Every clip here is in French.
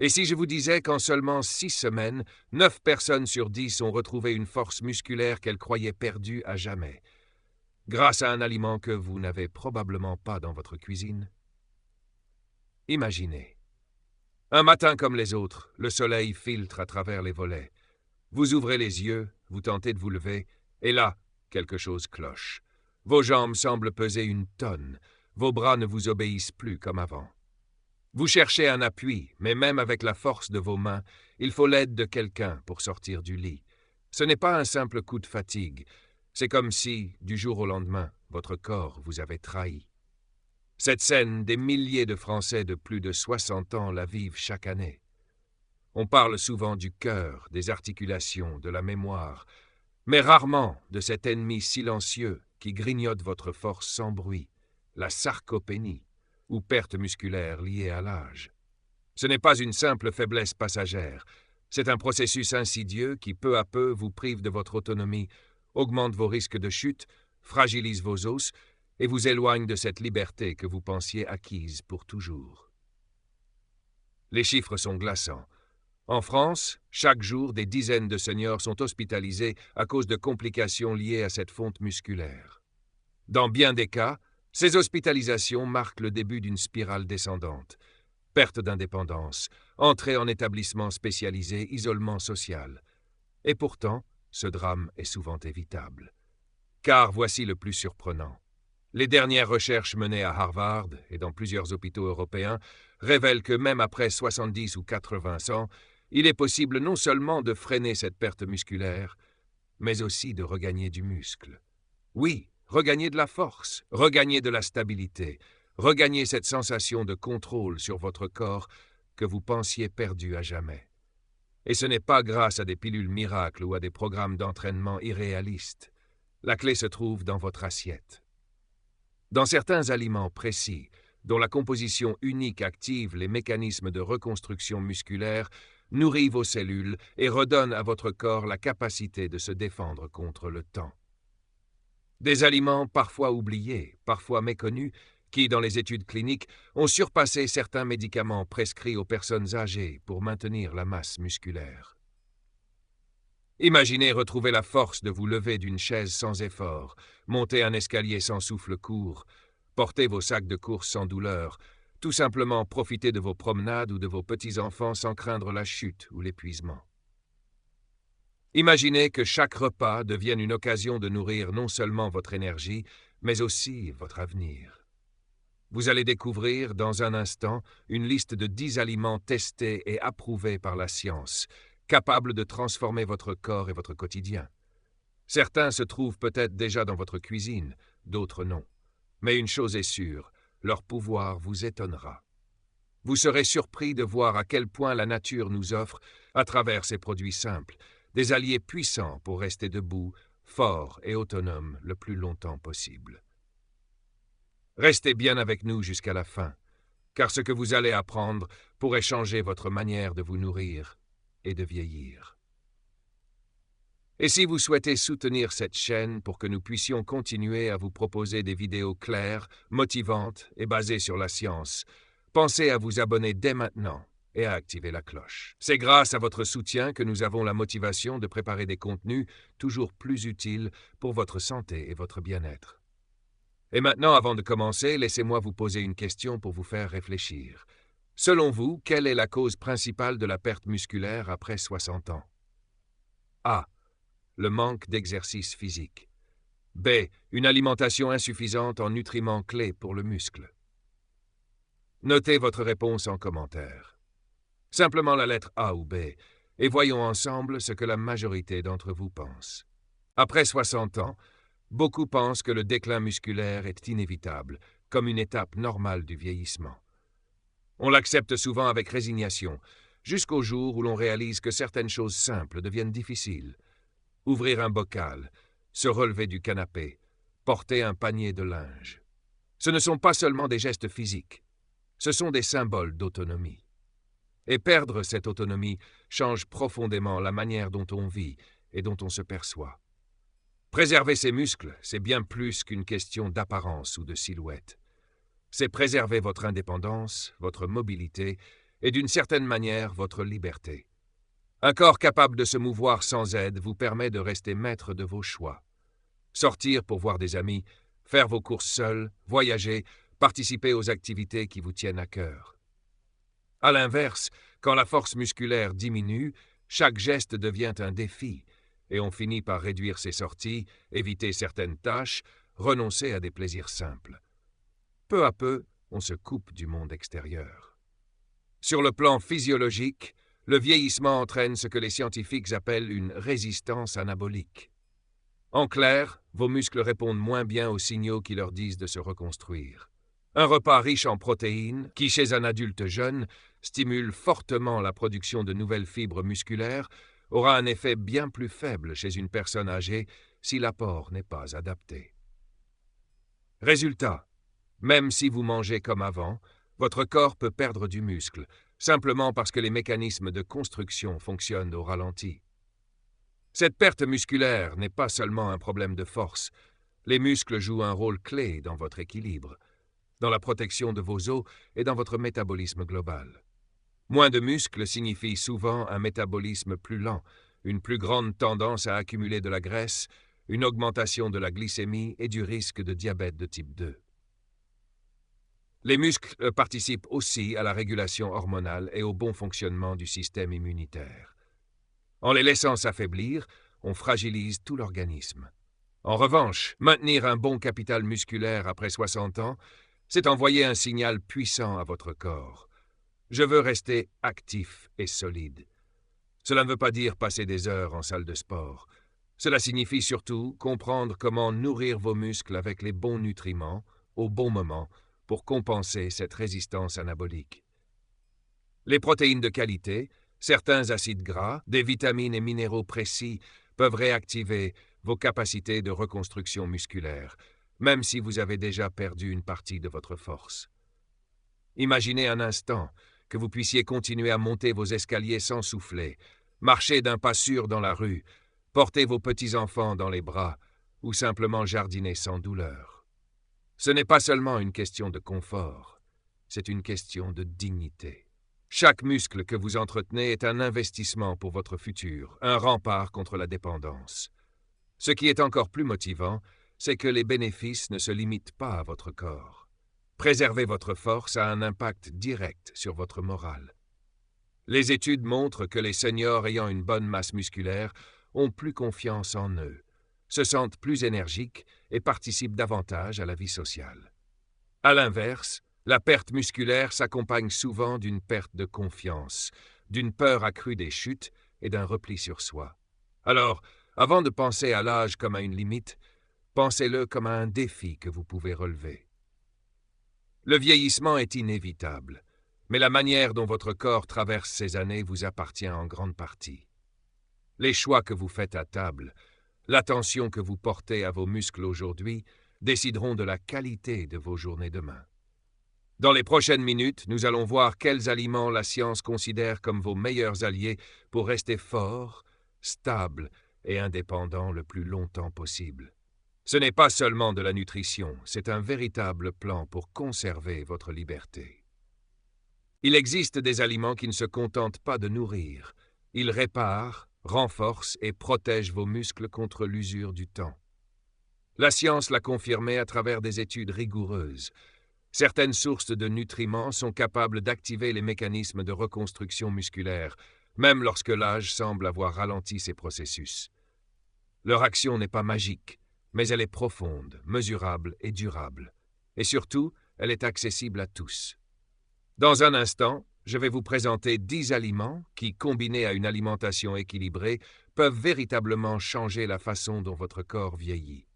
Et si je vous disais qu'en seulement 6 semaines, 9 personnes sur 10 ont retrouvé une force musculaire qu'elles croyaient perdue à jamais, grâce à un aliment que vous n'avez probablement pas dans votre cuisine? Imaginez. Un matin comme les autres, le soleil filtre à travers les volets. Vous ouvrez les yeux, vous tentez de vous lever, et là, quelque chose cloche. Vos jambes semblent peser une tonne, vos bras ne vous obéissent plus comme avant. Vous cherchez un appui, mais même avec la force de vos mains, il faut l'aide de quelqu'un pour sortir du lit. Ce n'est pas un simple coup de fatigue, c'est comme si, du jour au lendemain, votre corps vous avait trahi. Cette scène, des milliers de Français de plus de 60 ans la vivent chaque année. On parle souvent du cœur, des articulations, de la mémoire, mais rarement de cet ennemi silencieux qui grignote votre force sans bruit, la sarcopénie, ou perte musculaire liée à l'âge. Ce n'est pas une simple faiblesse passagère, c'est un processus insidieux qui peu à peu vous prive de votre autonomie, augmente vos risques de chute, fragilise vos os et vous éloigne de cette liberté que vous pensiez acquise pour toujours. Les chiffres sont glaçants. En France, chaque jour, des dizaines de seniors sont hospitalisés à cause de complications liées à cette fonte musculaire. Dans bien des cas, ces hospitalisations marquent le début d'une spirale descendante. Perte d'indépendance, entrée en établissement spécialisé, isolement social. Et pourtant, ce drame est souvent évitable. Car voici le plus surprenant. Les dernières recherches menées à Harvard et dans plusieurs hôpitaux européens révèlent que même après 70 ou 80 ans, il est possible non seulement de freiner cette perte musculaire, mais aussi de regagner du muscle. Oui, regagner de la force, regagner de la stabilité, regagner cette sensation de contrôle sur votre corps que vous pensiez perdu à jamais. Et ce n'est pas grâce à des pilules miracles ou à des programmes d'entraînement irréalistes. La clé se trouve dans votre assiette. Dans certains aliments précis, dont la composition unique active les mécanismes de reconstruction musculaire, nourrit vos cellules et redonne à votre corps la capacité de se défendre contre le temps. Des aliments parfois oubliés, parfois méconnus, qui, dans les études cliniques, ont surpassé certains médicaments prescrits aux personnes âgées pour maintenir la masse musculaire. Imaginez retrouver la force de vous lever d'une chaise sans effort, monter un escalier sans souffle court, porter vos sacs de course sans douleur, tout simplement profiter de vos promenades ou de vos petits-enfants sans craindre la chute ou l'épuisement. Imaginez que chaque repas devienne une occasion de nourrir non seulement votre énergie, mais aussi votre avenir. Vous allez découvrir, dans un instant, une liste de 10 aliments testés et approuvés par la science, capables de transformer votre corps et votre quotidien. Certains se trouvent peut-être déjà dans votre cuisine, d'autres non. Mais une chose est sûre, leur pouvoir vous étonnera. Vous serez surpris de voir à quel point la nature nous offre, à travers ces produits simples, des alliés puissants pour rester debout, forts et autonomes le plus longtemps possible. Restez bien avec nous jusqu'à la fin, car ce que vous allez apprendre pourrait changer votre manière de vous nourrir et de vieillir. Et si vous souhaitez soutenir cette chaîne pour que nous puissions continuer à vous proposer des vidéos claires, motivantes et basées sur la science, pensez à vous abonner dès maintenant et à activer la cloche. C'est grâce à votre soutien que nous avons la motivation de préparer des contenus toujours plus utiles pour votre santé et votre bien-être. Et maintenant, avant de commencer, laissez-moi vous poser une question pour vous faire réfléchir. Selon vous, quelle est la cause principale de la perte musculaire après 60 ans? A. Le manque d'exercice physique. B. Une alimentation insuffisante en nutriments clés pour le muscle. Notez votre réponse en commentaire. Simplement la lettre A ou B, et voyons ensemble ce que la majorité d'entre vous pense. Après 60 ans, beaucoup pensent que le déclin musculaire est inévitable, comme une étape normale du vieillissement. On l'accepte souvent avec résignation, jusqu'au jour où l'on réalise que certaines choses simples deviennent difficiles. Ouvrir un bocal, se relever du canapé, porter un panier de linge. Ce ne sont pas seulement des gestes physiques, ce sont des symboles d'autonomie. Et perdre cette autonomie change profondément la manière dont on vit et dont on se perçoit. Préserver ses muscles, c'est bien plus qu'une question d'apparence ou de silhouette. C'est préserver votre indépendance, votre mobilité et d'une certaine manière votre liberté. Un corps capable de se mouvoir sans aide vous permet de rester maître de vos choix. Sortir pour voir des amis, faire vos courses seuls, voyager, participer aux activités qui vous tiennent à cœur. À l'inverse, quand la force musculaire diminue, chaque geste devient un défi, et on finit par réduire ses sorties, éviter certaines tâches, renoncer à des plaisirs simples. Peu à peu, on se coupe du monde extérieur. Sur le plan physiologique, le vieillissement entraîne ce que les scientifiques appellent une résistance anabolique. En clair, vos muscles répondent moins bien aux signaux qui leur disent de se reconstruire. Un repas riche en protéines, qui chez un adulte jeune stimule fortement la production de nouvelles fibres musculaires, aura un effet bien plus faible chez une personne âgée si l'apport n'est pas adapté. Résultat, même si vous mangez comme avant, votre corps peut perdre du muscle, simplement parce que les mécanismes de construction fonctionnent au ralenti. Cette perte musculaire n'est pas seulement un problème de force. Les muscles jouent un rôle clé dans votre équilibre, dans la protection de vos os et dans votre métabolisme global. Moins de muscles signifie souvent un métabolisme plus lent, une plus grande tendance à accumuler de la graisse, une augmentation de la glycémie et du risque de diabète de type 2. Les muscles participent aussi à la régulation hormonale et au bon fonctionnement du système immunitaire. En les laissant s'affaiblir, on fragilise tout l'organisme. En revanche, maintenir un bon capital musculaire après 60 ans, c'est envoyer un signal puissant à votre corps. Je veux rester actif et solide. Cela ne veut pas dire passer des heures en salle de sport. Cela signifie surtout comprendre comment nourrir vos muscles avec les bons nutriments, au bon moment, pour compenser cette résistance anabolique. Les protéines de qualité, certains acides gras, des vitamines et minéraux précis peuvent réactiver vos capacités de reconstruction musculaire, même si vous avez déjà perdu une partie de votre force. Imaginez un instant que vous puissiez continuer à monter vos escaliers sans souffler, marcher d'un pas sûr dans la rue, porter vos petits-enfants dans les bras ou simplement jardiner sans douleur. Ce n'est pas seulement une question de confort, c'est une question de dignité. Chaque muscle que vous entretenez est un investissement pour votre futur, un rempart contre la dépendance. Ce qui est encore plus motivant, c'est que les bénéfices ne se limitent pas à votre corps. Préserver votre force a un impact direct sur votre morale. Les études montrent que les seniors ayant une bonne masse musculaire ont plus confiance en eux, se sentent plus énergiques et participent davantage à la vie sociale. À l'inverse, la perte musculaire s'accompagne souvent d'une perte de confiance, d'une peur accrue des chutes et d'un repli sur soi. Alors, avant de penser à l'âge comme à une limite, pensez-le comme à un défi que vous pouvez relever. Le vieillissement est inévitable, mais la manière dont votre corps traverse ces années vous appartient en grande partie. Les choix que vous faites à table, l'attention que vous portez à vos muscles aujourd'hui décideront de la qualité de vos journées demain. Dans les prochaines minutes, nous allons voir quels aliments la science considère comme vos meilleurs alliés pour rester fort, stable et indépendant le plus longtemps possible. Ce n'est pas seulement de la nutrition, c'est un véritable plan pour conserver votre liberté. Il existe des aliments qui ne se contentent pas de nourrir. Ils réparent, renforcent et protègent vos muscles contre l'usure du temps. La science l'a confirmé à travers des études rigoureuses. Certaines sources de nutriments sont capables d'activer les mécanismes de reconstruction musculaire, même lorsque l'âge semble avoir ralenti ces processus. Leur action n'est pas magique, mais elle est profonde, mesurable et durable. Et surtout, elle est accessible à tous. Dans un instant, je vais vous présenter 10 aliments qui, combinés à une alimentation équilibrée, peuvent véritablement changer la façon dont votre corps vieillit.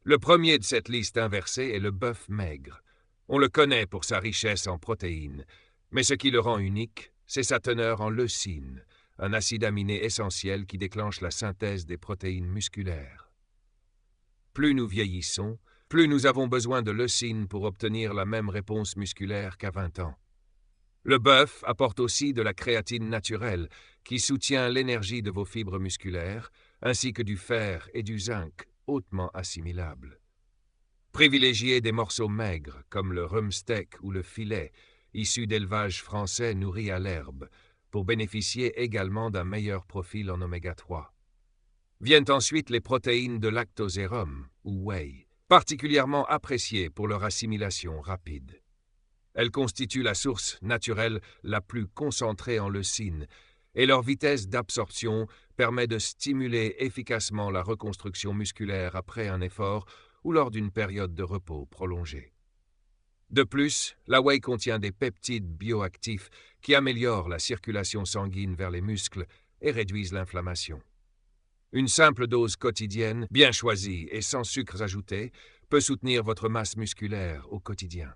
Le premier de cette liste inversée est le bœuf maigre. On le connaît pour sa richesse en protéines, mais ce qui le rend unique, c'est sa teneur en leucine, un acide aminé essentiel qui déclenche la synthèse des protéines musculaires. Plus nous vieillissons, plus nous avons besoin de leucine pour obtenir la même réponse musculaire qu'à 20 ans. Le bœuf apporte aussi de la créatine naturelle qui soutient l'énergie de vos fibres musculaires, ainsi que du fer et du zinc hautement assimilables. Privilégiez des morceaux maigres comme le rumsteak ou le filet issus d'élevages français nourris à l'herbe, pour bénéficier également d'un meilleur profil en oméga 3. Viennent ensuite les protéines de lactosérum, ou whey, particulièrement appréciées pour leur assimilation rapide. Elles constituent la source naturelle la plus concentrée en leucine, et leur vitesse d'absorption permet de stimuler efficacement la reconstruction musculaire après un effort ou lors d'une période de repos prolongée. De plus, la whey contient des peptides bioactifs qui améliorent la circulation sanguine vers les muscles et réduisent l'inflammation. Une simple dose quotidienne, bien choisie et sans sucres ajoutés, peut soutenir votre masse musculaire au quotidien.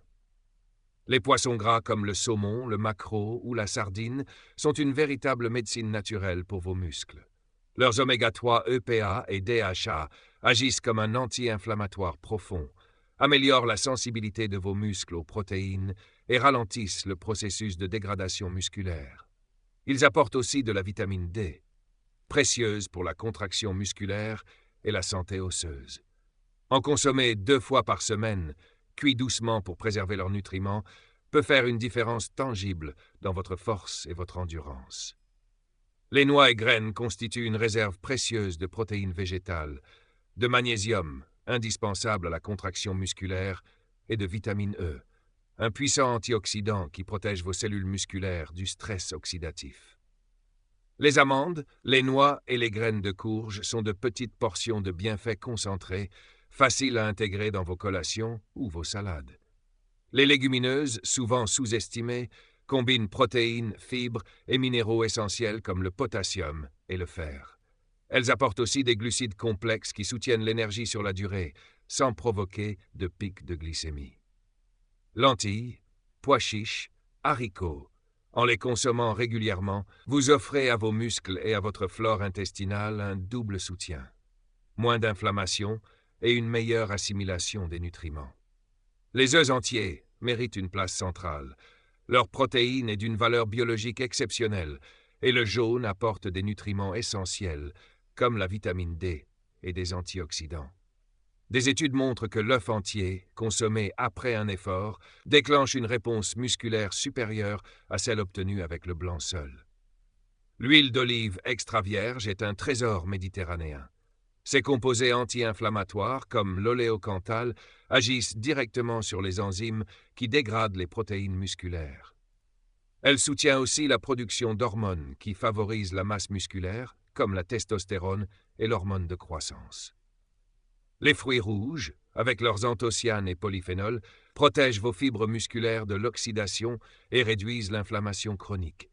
Les poissons gras comme le saumon, le maquereau ou la sardine sont une véritable médecine naturelle pour vos muscles. Leurs oméga 3 EPA et DHA agissent comme un anti-inflammatoire profond, améliorent la sensibilité de vos muscles aux protéines et ralentissent le processus de dégradation musculaire. Ils apportent aussi de la vitamine D, précieuse pour la contraction musculaire et la santé osseuse. En consommer 2 fois par semaine, cuit doucement pour préserver leurs nutriments, peut faire une différence tangible dans votre force et votre endurance. Les noix et graines constituent une réserve précieuse de protéines végétales, de magnésium, indispensable à la contraction musculaire, et de vitamine E, un puissant antioxydant qui protège vos cellules musculaires du stress oxydatif. Les amandes, les noix et les graines de courge sont de petites portions de bienfaits concentrés, faciles à intégrer dans vos collations ou vos salades. Les légumineuses, souvent sous-estimées, combinent protéines, fibres et minéraux essentiels comme le potassium et le fer. Elles apportent aussi des glucides complexes qui soutiennent l'énergie sur la durée, sans provoquer de pic de glycémie. Lentilles, pois chiches, haricots. En les consommant régulièrement, vous offrez à vos muscles et à votre flore intestinale un double soutien. Moins d'inflammation et une meilleure assimilation des nutriments. Les œufs entiers méritent une place centrale. Leur protéine est d'une valeur biologique exceptionnelle et le jaune apporte des nutriments essentiels comme la vitamine D et des antioxydants. Des études montrent que l'œuf entier, consommé après un effort, déclenche une réponse musculaire supérieure à celle obtenue avec le blanc seul. L'huile d'olive extra vierge est un trésor méditerranéen. Ces composés anti-inflammatoires, comme l'oléocanthal, agissent directement sur les enzymes qui dégradent les protéines musculaires. Elle soutient aussi la production d'hormones qui favorisent la masse musculaire, comme la testostérone et l'hormone de croissance. Les fruits rouges, avec leurs anthocyanes et polyphénols, protègent vos fibres musculaires de l'oxydation et réduisent l'inflammation chronique.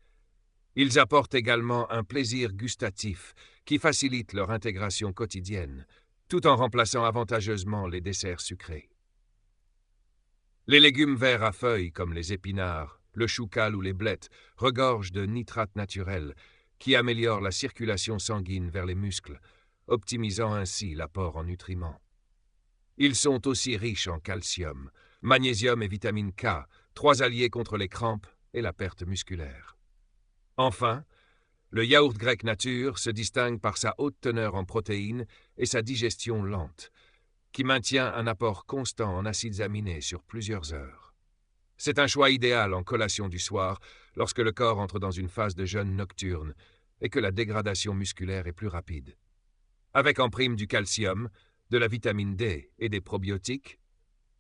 Ils apportent également un plaisir gustatif qui facilite leur intégration quotidienne, tout en remplaçant avantageusement les desserts sucrés. Les légumes verts à feuilles comme les épinards, le choucal ou les blettes regorgent de nitrates naturels qui améliorent la circulation sanguine vers les muscles, optimisant ainsi l'apport en nutriments. Ils sont aussi riches en calcium, magnésium et vitamine K, 3 alliés contre les crampes et la perte musculaire. Enfin, le yaourt grec nature se distingue par sa haute teneur en protéines et sa digestion lente, qui maintient un apport constant en acides aminés sur plusieurs heures. C'est un choix idéal en collation du soir, lorsque le corps entre dans une phase de jeûne nocturne et que la dégradation musculaire est plus rapide. Avec en prime du calcium, de la vitamine D et des probiotiques,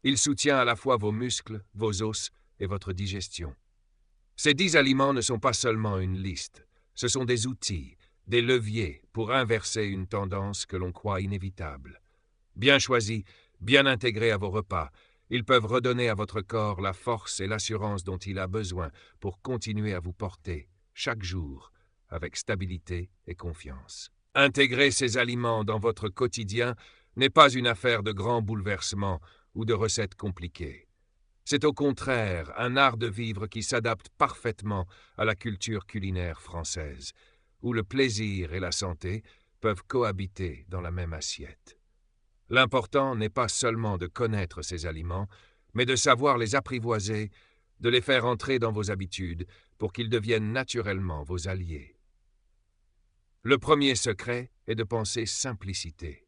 il soutient à la fois vos muscles, vos os et votre digestion. Ces 10 aliments ne sont pas seulement une liste, ce sont des outils, des leviers pour inverser une tendance que l'on croit inévitable. Bien choisis, bien intégrés à vos repas, ils peuvent redonner à votre corps la force et l'assurance dont il a besoin pour continuer à vous porter, chaque jour, avec stabilité et confiance. Intégrer ces aliments dans votre quotidien n'est pas une affaire de grands bouleversements ou de recettes compliquées. C'est au contraire un art de vivre qui s'adapte parfaitement à la culture culinaire française, où le plaisir et la santé peuvent cohabiter dans la même assiette. L'important n'est pas seulement de connaître ces aliments, mais de savoir les apprivoiser, de les faire entrer dans vos habitudes pour qu'ils deviennent naturellement vos alliés. Le premier secret est de penser simplicité.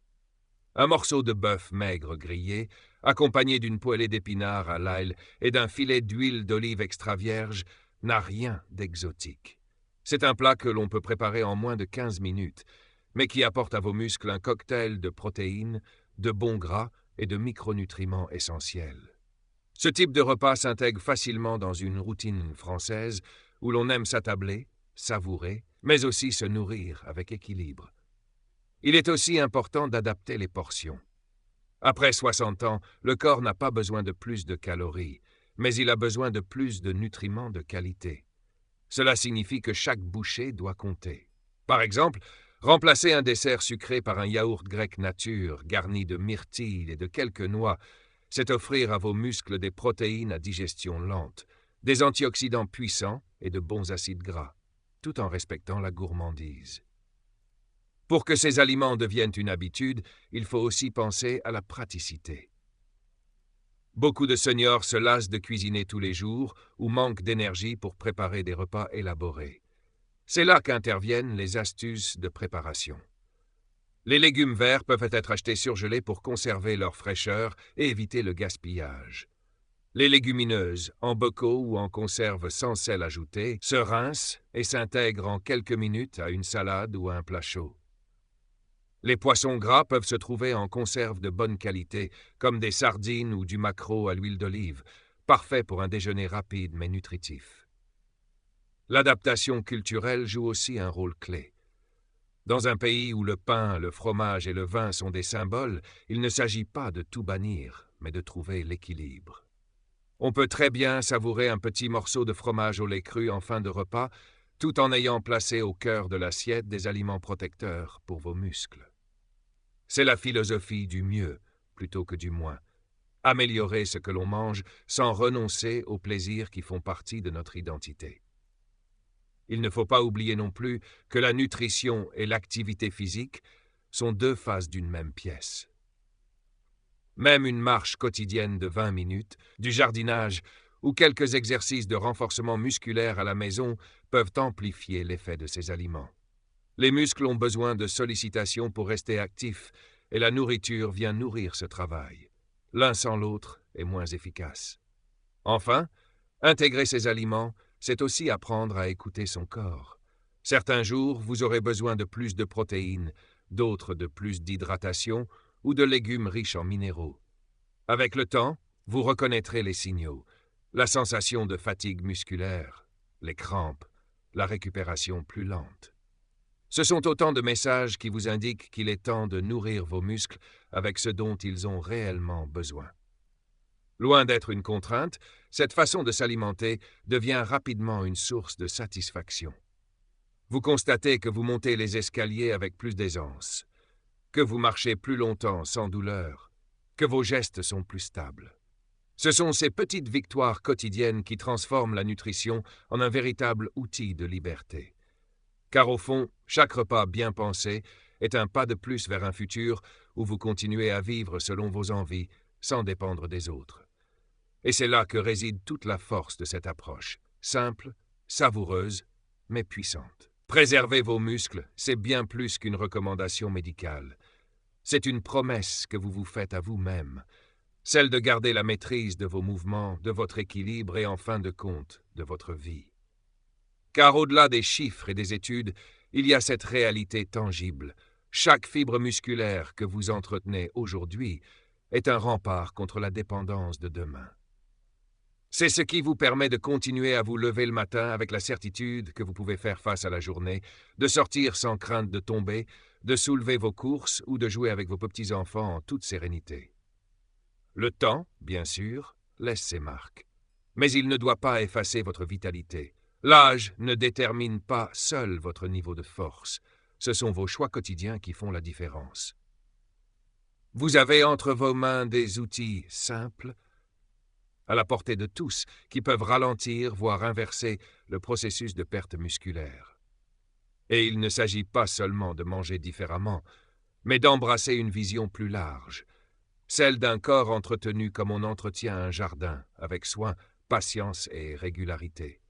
Un morceau de bœuf maigre grillé, accompagné d'une poêlée d'épinards à l'ail et d'un filet d'huile d'olive extra vierge, n'a rien d'exotique. C'est un plat que l'on peut préparer en moins de 15 minutes, mais qui apporte à vos muscles un cocktail de protéines, de bons gras et de micronutriments essentiels. Ce type de repas s'intègre facilement dans une routine française où l'on aime s'attabler, savourer, mais aussi se nourrir avec équilibre. Il est aussi important d'adapter les portions. Après 60 ans, le corps n'a pas besoin de plus de calories, mais il a besoin de plus de nutriments de qualité. Cela signifie que chaque bouchée doit compter. Par exemple, remplacer un dessert sucré par un yaourt grec nature, garni de myrtilles et de quelques noix, c'est offrir à vos muscles des protéines à digestion lente, des antioxydants puissants et de bons acides gras, tout en respectant la gourmandise. Pour que ces aliments deviennent une habitude, il faut aussi penser à la praticité. Beaucoup de seniors se lassent de cuisiner tous les jours ou manquent d'énergie pour préparer des repas élaborés. C'est là qu'interviennent les astuces de préparation. Les légumes verts peuvent être achetés surgelés pour conserver leur fraîcheur et éviter le gaspillage. Les légumineuses, en bocaux ou en conserve sans sel ajouté, se rincent et s'intègrent en quelques minutes à une salade ou à un plat chaud. Les poissons gras peuvent se trouver en conserve de bonne qualité, comme des sardines ou du maquereau à l'huile d'olive, parfait pour un déjeuner rapide mais nutritif. L'adaptation culturelle joue aussi un rôle clé. Dans un pays où le pain, le fromage et le vin sont des symboles, il ne s'agit pas de tout bannir, mais de trouver l'équilibre. On peut très bien savourer un petit morceau de fromage au lait cru en fin de repas, tout en ayant placé au cœur de l'assiette des aliments protecteurs pour vos muscles. C'est la philosophie du mieux plutôt que du moins. Améliorer ce que l'on mange sans renoncer aux plaisirs qui font partie de notre identité. Il ne faut pas oublier non plus que la nutrition et l'activité physique sont deux faces d'une même pièce. Même une marche quotidienne de 20 minutes, du jardinage ou quelques exercices de renforcement musculaire à la maison peuvent amplifier l'effet de ces aliments. Les muscles ont besoin de sollicitation pour rester actifs et la nourriture vient nourrir ce travail. L'un sans l'autre est moins efficace. Enfin, intégrer ces aliments, c'est aussi apprendre à écouter son corps. Certains jours, vous aurez besoin de plus de protéines, d'autres de plus d'hydratation ou de légumes riches en minéraux. Avec le temps, vous reconnaîtrez les signaux, la sensation de fatigue musculaire, les crampes, la récupération plus lente. Ce sont autant de messages qui vous indiquent qu'il est temps de nourrir vos muscles avec ce dont ils ont réellement besoin. Loin d'être une contrainte, cette façon de s'alimenter devient rapidement une source de satisfaction. Vous constatez que vous montez les escaliers avec plus d'aisance, que vous marchez plus longtemps sans douleur, que vos gestes sont plus stables. Ce sont ces petites victoires quotidiennes qui transforment la nutrition en un véritable outil de liberté. Car au fond, chaque repas bien pensé est un pas de plus vers un futur où vous continuez à vivre selon vos envies, sans dépendre des autres. Et c'est là que réside toute la force de cette approche, simple, savoureuse, mais puissante. Préserver vos muscles, c'est bien plus qu'une recommandation médicale. C'est une promesse que vous vous faites à vous-même, celle de garder la maîtrise de vos mouvements, de votre équilibre et en fin de compte, de votre vie. Car au-delà des chiffres et des études, il y a cette réalité tangible. Chaque fibre musculaire que vous entretenez aujourd'hui est un rempart contre la dépendance de demain. C'est ce qui vous permet de continuer à vous lever le matin avec la certitude que vous pouvez faire face à la journée, de sortir sans crainte de tomber, de soulever vos courses ou de jouer avec vos petits-enfants en toute sérénité. Le temps, bien sûr, laisse ses marques. Mais il ne doit pas effacer votre vitalité. L'âge ne détermine pas seul votre niveau de force. Ce sont vos choix quotidiens qui font la différence. Vous avez entre vos mains des outils simples, à la portée de tous, qui peuvent ralentir, voire inverser le processus de perte musculaire. Et il ne s'agit pas seulement de manger différemment, mais d'embrasser une vision plus large, celle d'un corps entretenu comme on entretient un jardin, avec soin, patience et régularité.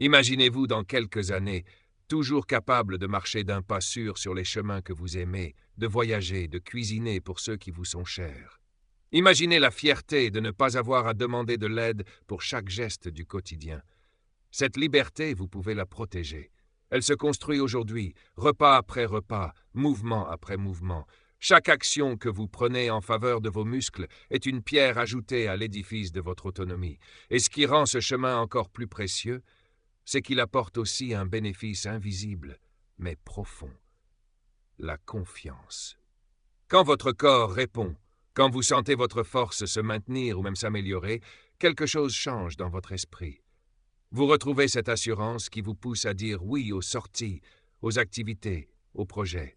Imaginez-vous dans quelques années toujours capable de marcher d'un pas sûr sur les chemins que vous aimez, de voyager, de cuisiner pour ceux qui vous sont chers. Imaginez la fierté de ne pas avoir à demander de l'aide pour chaque geste du quotidien. Cette liberté, vous pouvez la protéger. Elle se construit aujourd'hui, repas après repas, mouvement après mouvement. Chaque action que vous prenez en faveur de vos muscles est une pierre ajoutée à l'édifice de votre autonomie. Et ce qui rend ce chemin encore plus précieux, c'est qu'il apporte aussi un bénéfice invisible, mais profond. La confiance. Quand votre corps répond, quand vous sentez votre force se maintenir ou même s'améliorer, quelque chose change dans votre esprit. Vous retrouvez cette assurance qui vous pousse à dire oui aux sorties, aux activités, aux projets.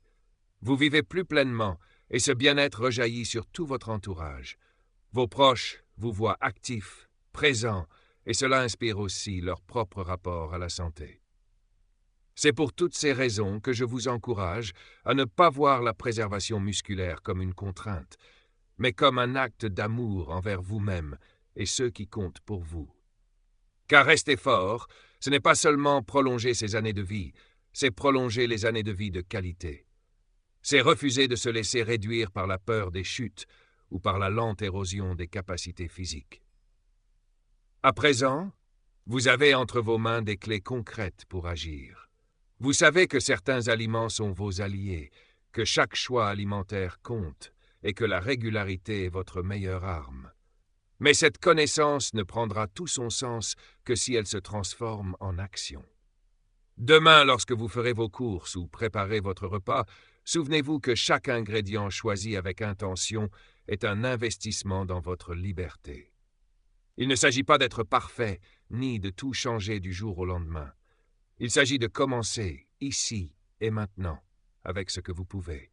Vous vivez plus pleinement et ce bien-être rejaillit sur tout votre entourage. Vos proches vous voient actifs, présents, et cela inspire aussi leur propre rapport à la santé. C'est pour toutes ces raisons que je vous encourage à ne pas voir la préservation musculaire comme une contrainte, mais comme un acte d'amour envers vous-même et ceux qui comptent pour vous. Car rester fort, ce n'est pas seulement prolonger ses années de vie, c'est prolonger les années de vie de qualité. C'est refuser de se laisser réduire par la peur des chutes ou par la lente érosion des capacités physiques. À présent, vous avez entre vos mains des clés concrètes pour agir. Vous savez que certains aliments sont vos alliés, que chaque choix alimentaire compte et que la régularité est votre meilleure arme. Mais cette connaissance ne prendra tout son sens que si elle se transforme en action. Demain, lorsque vous ferez vos courses ou préparez votre repas, souvenez-vous que chaque ingrédient choisi avec intention est un investissement dans votre liberté. Il ne s'agit pas d'être parfait, ni de tout changer du jour au lendemain. Il s'agit de commencer, ici et maintenant, avec ce que vous pouvez.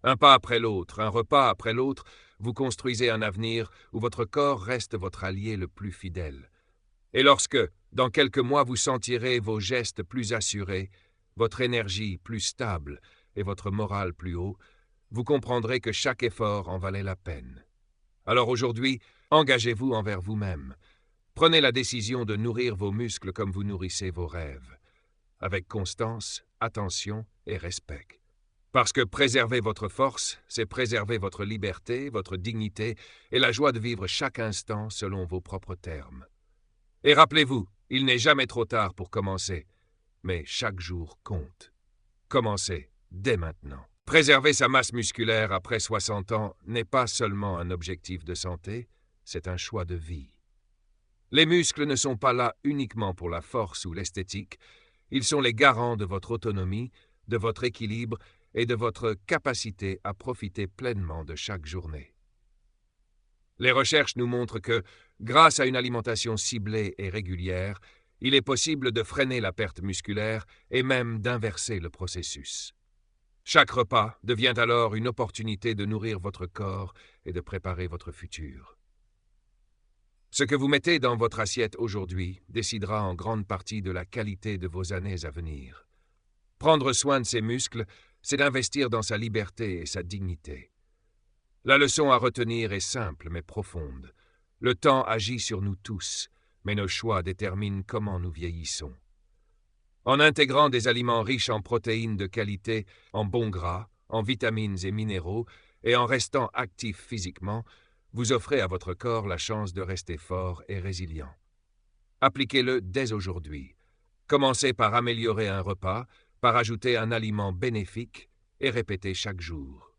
Un pas après l'autre, un repas après l'autre, vous construisez un avenir où votre corps reste votre allié le plus fidèle. Et lorsque, dans quelques mois, vous sentirez vos gestes plus assurés, votre énergie plus stable et votre morale plus haut, vous comprendrez que chaque effort en valait la peine. Alors aujourd'hui, engagez-vous envers vous-même. Prenez la décision de nourrir vos muscles comme vous nourrissez vos rêves, avec constance, attention et respect. Parce que préserver votre force, c'est préserver votre liberté, votre dignité et la joie de vivre chaque instant selon vos propres termes. Et rappelez-vous, il n'est jamais trop tard pour commencer, mais chaque jour compte. Commencez dès maintenant. Préserver sa masse musculaire après 60 ans n'est pas seulement un objectif de santé, c'est un choix de vie. Les muscles ne sont pas là uniquement pour la force ou l'esthétique, ils sont les garants de votre autonomie, de votre équilibre et de votre capacité à profiter pleinement de chaque journée. Les recherches nous montrent que, grâce à une alimentation ciblée et régulière, il est possible de freiner la perte musculaire et même d'inverser le processus. Chaque repas devient alors une opportunité de nourrir votre corps et de préparer votre futur. Ce que vous mettez dans votre assiette aujourd'hui décidera en grande partie de la qualité de vos années à venir. Prendre soin de ses muscles, c'est d'investir dans sa liberté et sa dignité. La leçon à retenir est simple mais profonde. Le temps agit sur nous tous, mais nos choix déterminent comment nous vieillissons. En intégrant des aliments riches en protéines de qualité, en bons gras, en vitamines et minéraux, et en restant actif physiquement, vous offrez à votre corps la chance de rester fort et résilient. Appliquez-le dès aujourd'hui. Commencez par améliorer un repas, par ajouter un aliment bénéfique et répétez chaque jour.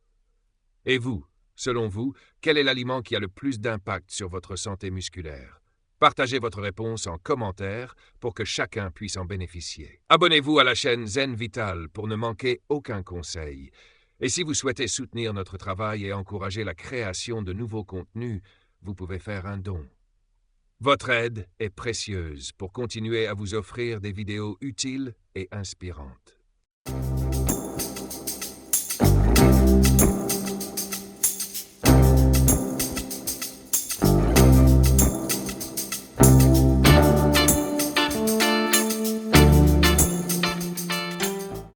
Et vous, selon vous, quel est l'aliment qui a le plus d'impact sur votre santé musculaire? Partagez votre réponse en commentaire pour que chacun puisse en bénéficier. Abonnez-vous à la chaîne Zen Vital pour ne manquer aucun conseil. Et si vous souhaitez soutenir notre travail et encourager la création de nouveaux contenus, vous pouvez faire un don. Votre aide est précieuse pour continuer à vous offrir des vidéos utiles et inspirantes.